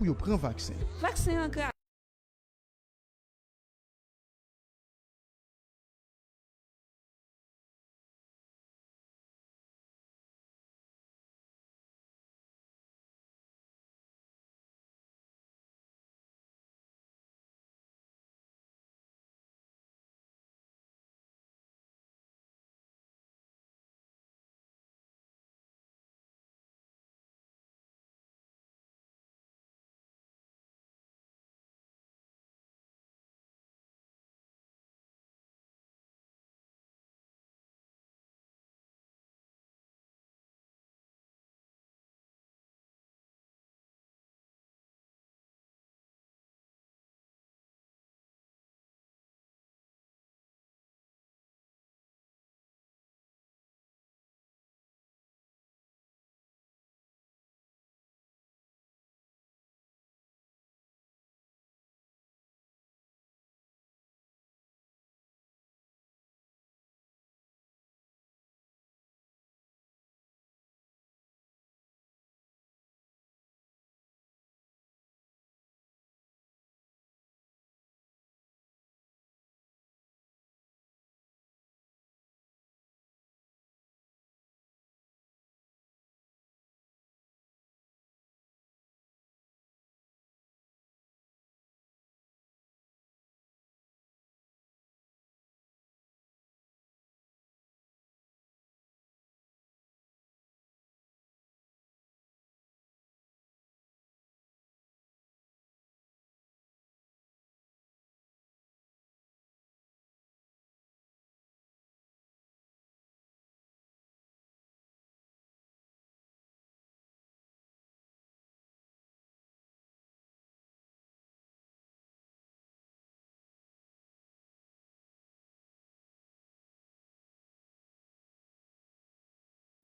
pour prendre vaccin. Vaccin encore.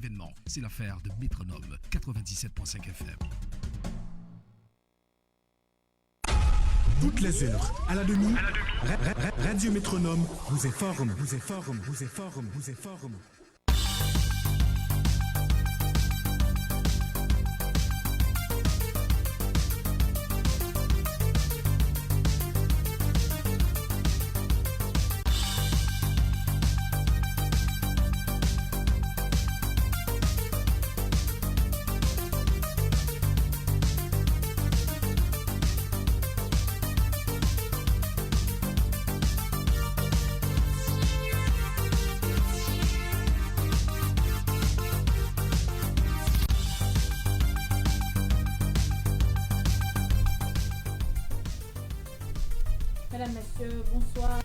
Événement, c'est l'affaire de Métronome 97.5 FM. Toutes les heures, à la demi, Radio Métronome vous informe. Mesdames, Messieurs, bonsoir.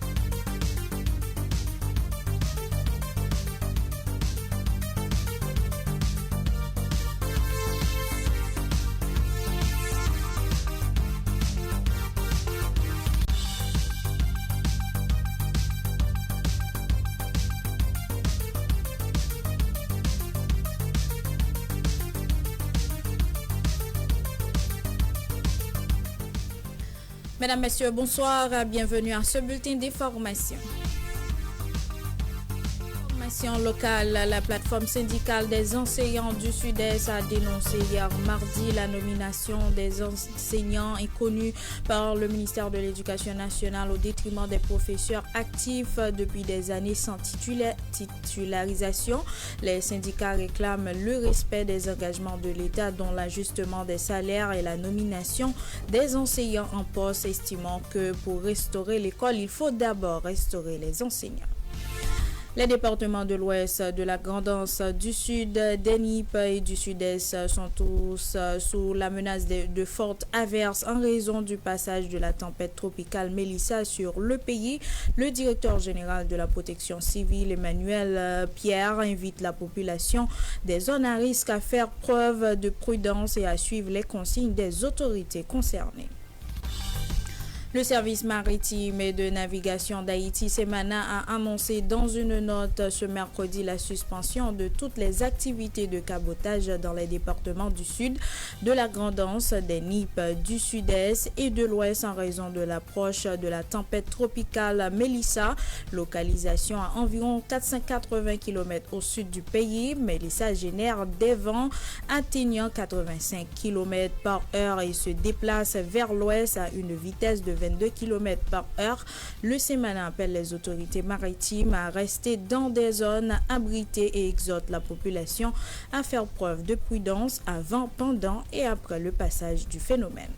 Mesdames, Messieurs, bonsoir. Bienvenue à ce bulletin d'information. Information locale, la plateforme syndicale des enseignants du Sud-Est a dénoncé hier mardi la nomination des enseignants inconnus par le ministère de l'Éducation nationale au détriment des professeurs actifs depuis des années sans titularisation. Les syndicats réclament le respect des engagements de l'État, dont l'ajustement des salaires et la nomination des enseignants en poste, estimant que pour restaurer l'école, il faut d'abord restaurer les enseignants. Les départements de l'Ouest, de la Grand'Anse, du Sud, des Nippes et du Sud-Est sont tous sous la menace de fortes averses en raison du passage de la tempête tropicale Mélissa sur le pays. Le directeur général de la protection civile, Emmanuel Pierre, invite la population des zones à risque à faire preuve de prudence et à suivre les consignes des autorités concernées. Le service maritime et de navigation d'Haïti, Semana, a annoncé dans une note ce mercredi la suspension de toutes les activités de cabotage dans les départements du sud, de la Grande-Anse, des Nippes, du sud-est et de l'ouest en raison de l'approche de la tempête tropicale Mélissa. Localisation à environ 480 km au sud du pays, Mélissa génère des vents atteignant 85 km par heure et se déplace vers l'ouest à une vitesse de 22 km par heure. Le Semana appelle les autorités maritimes à rester dans des zones abritées et exhorte la population à faire preuve de prudence avant, pendant et après le passage du phénomène.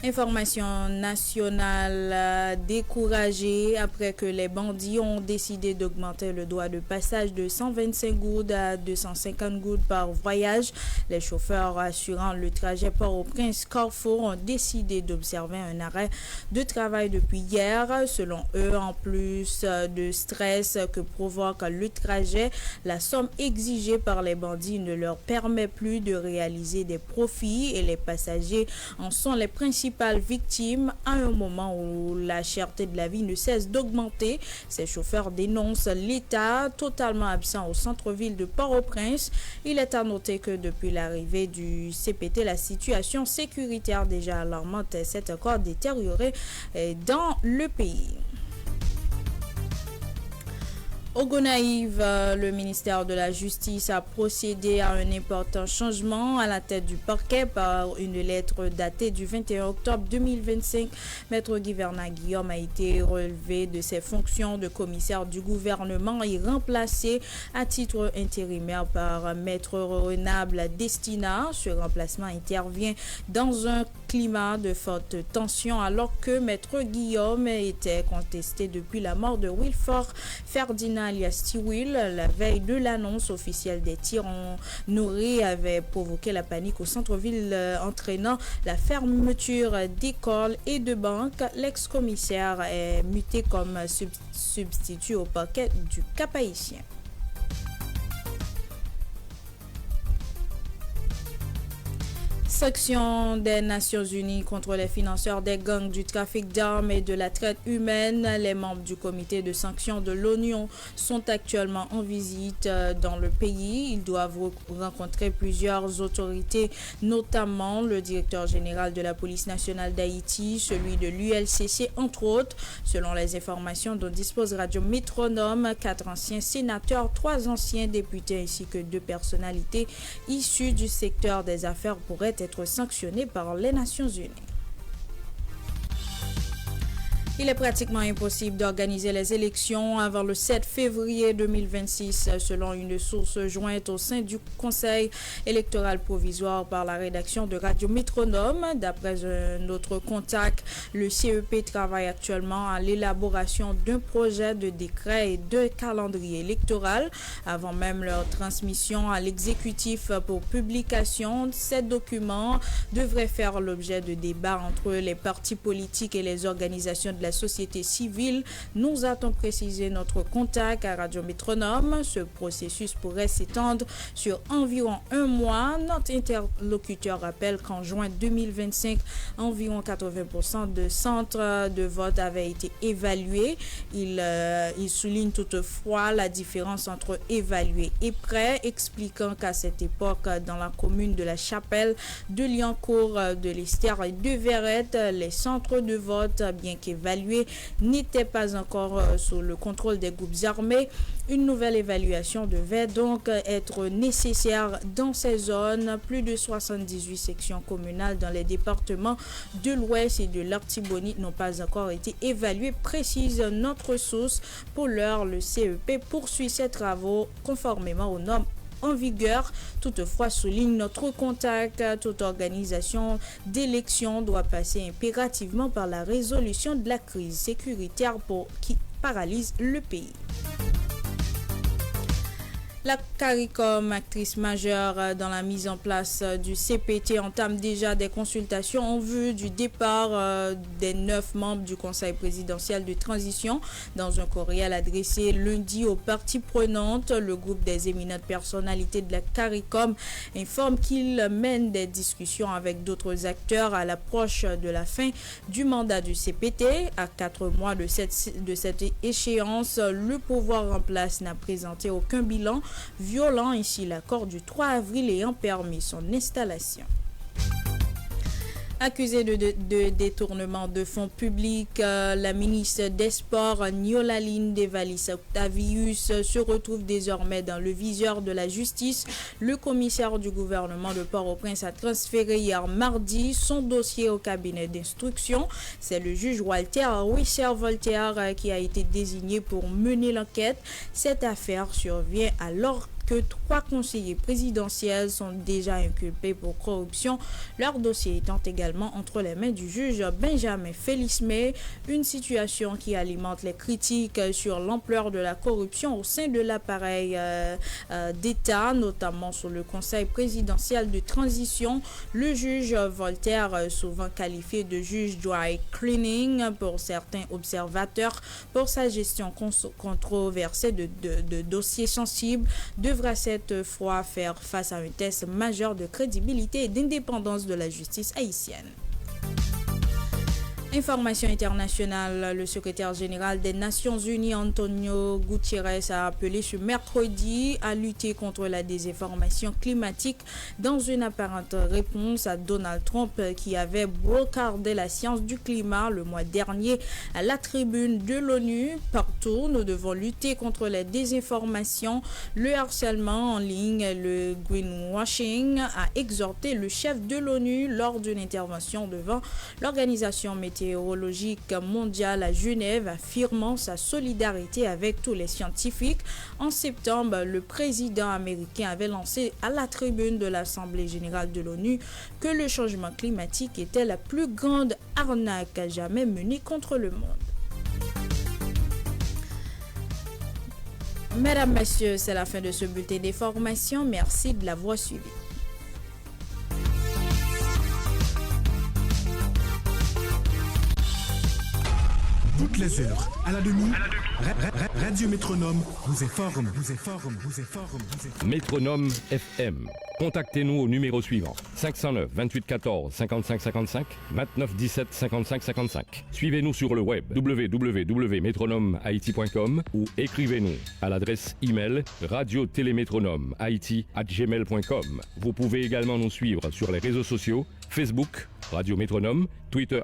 Information nationale découragée après que les bandits ont décidé d'augmenter le droit de passage de 125 gouttes à 250 gouttes par voyage. Les chauffeurs assurant le trajet Port-au-Prince-Carrefour ont décidé d'observer un arrêt de travail depuis hier. Selon eux, en plus de stress que provoque le trajet, la somme exigée par les bandits ne leur permet plus de réaliser des profits et les passagers en sont les principaux victimes à un moment où la cherté de la vie ne cesse d'augmenter. Ces chauffeurs dénoncent l'État totalement absent au centre-ville de Port-au-Prince. Il est à noter que depuis l'arrivée du CPT, la situation sécuritaire déjà alarmante s'est encore détériorée dans le pays. Au Gonaïve, le ministère de la Justice a procédé à un important changement à la tête du parquet par une lettre datée du 21 octobre 2025. Maître Guiverna Guillaume a été relevé de ses fonctions de commissaire du gouvernement et remplacé à titre intérimaire par Maître Renable Destina. Ce remplacement intervient dans un climat de forte tension alors que Maître Guillaume était contesté depuis la mort de Wilford Ferdinand alias T-Will. La veille de l'annonce officielle des tirs en Nourri avait provoqué la panique au centre-ville entraînant la fermeture d'écoles et de banques. L'ex-commissaire est muté comme substitut au parquet du Cap-Haïtien. Section des Nations Unies contre les financeurs des gangs du trafic d'armes et de la traite humaine. Les membres du comité de sanctions de l'ONU sont actuellement en visite dans le pays. Ils doivent rencontrer plusieurs autorités, notamment le directeur général de la police nationale d'Haïti, celui de l'ULCC, entre autres. Selon les informations dont dispose Radio Métronome, 4 anciens sénateurs, 3 anciens députés ainsi que 2 personnalités issues du secteur des affaires pourraient être sanctionnés par les Nations Unies. Il est pratiquement impossible d'organiser les élections avant le 7 février 2026, selon une source jointe au sein du Conseil électoral provisoire par la rédaction de Radio Métronome. D'après un autre contact, le CEP travaille actuellement à l'élaboration d'un projet de décret et de calendrier électoral. Avant même leur transmission à l'exécutif pour publication, ces documents devraient faire l'objet de débats entre les partis politiques et les organisations de la société civile, nous a-t-on précisé notre contact à Radio Métronome. Ce processus pourrait s'étendre sur environ 1 mois. Notre interlocuteur rappelle qu'en juin 2025, environ 80% de centres de vote avaient été évalués. Il souligne toutefois la différence entre évalué et prêt, expliquant qu'à cette époque, dans la commune de la Chapelle, de Liancourt, de l'Estère et de Verrette, les centres de vote, bien qu'évalués, n'étaient pas encore sous le contrôle des groupes armés. Une nouvelle évaluation devait donc être nécessaire dans ces zones. Plus de 78 sections communales dans les départements de l'Ouest et de l'Artibonite n'ont pas encore été évaluées, précise notre source. Pour l'heure, le CEP poursuit ses travaux conformément aux normes en vigueur. Toutefois, souligne notre contact, toute organisation d'élection doit passer impérativement par la résolution de la crise sécuritaire qui paralyse le pays. La CARICOM, actrice majeure dans la mise en place du CPT, entame déjà des consultations en vue du départ des 9 membres du Conseil présidentiel de transition. Dans un courriel adressé lundi aux parties prenantes, le groupe des éminentes personnalités de la CARICOM informe qu'il mène des discussions avec d'autres acteurs à l'approche de la fin du mandat du CPT. À 4 mois de cette échéance, le pouvoir en place n'a présenté aucun bilan, violant ici l'accord du 3 avril ayant permis son installation. Accusée de détournement de fonds publics, la ministre des Sports, Niolalinde Devalis Octavius, se retrouve désormais dans le viseur de la justice. Le commissaire du gouvernement de Port-au-Prince a transféré hier mardi son dossier au cabinet d'instruction. C'est le juge Walter Wisser-Voltaire qui a été désigné pour mener l'enquête. Cette affaire survient alors que 3 conseillers présidentiels sont déjà inculpés pour corruption, leur dossier étant également entre les mains du juge Benjamin Félix-May, une situation qui alimente les critiques sur l'ampleur de la corruption au sein de l'appareil d'État, notamment sur le Conseil présidentiel de transition. Le juge Voltaire, souvent qualifié de juge dry cleaning pour certains observateurs pour sa gestion controversée de dossiers sensibles, devra cette fois faire face à un test majeur de crédibilité et d'indépendance de la justice haïtienne. Information internationale, le secrétaire général des Nations Unies, Antonio Guterres, a appelé ce mercredi à lutter contre la désinformation climatique dans une apparente réponse à Donald Trump qui avait brocardé la science du climat le mois dernier à la tribune de l'ONU. Partout, nous devons lutter contre les désinformations, le harcèlement en ligne, le greenwashing, a exhorté le chef de l'ONU lors d'une intervention devant l'organisation météorologique mondiale à Genève, affirmant sa solidarité avec tous les scientifiques. En septembre, le président américain avait lancé à la tribune de l'Assemblée générale de l'ONU que le changement climatique était la plus grande arnaque jamais menée contre le monde. Mesdames, Messieurs, c'est la fin de ce bulletin d'information. Merci de l'avoir suivi. Toutes les heures, à la demi, Radio Métronome vous informe. Métronome FM. Contactez-nous au numéro suivant 509 28 14 55 55 29 17 55 55. Suivez-nous sur le web www.metronomehaiti.com ou écrivez-nous à l'adresse email radio-télémétronome-haïti@gmail.com. Vous pouvez également nous suivre sur les réseaux sociaux Facebook Radio Métronome, Twitter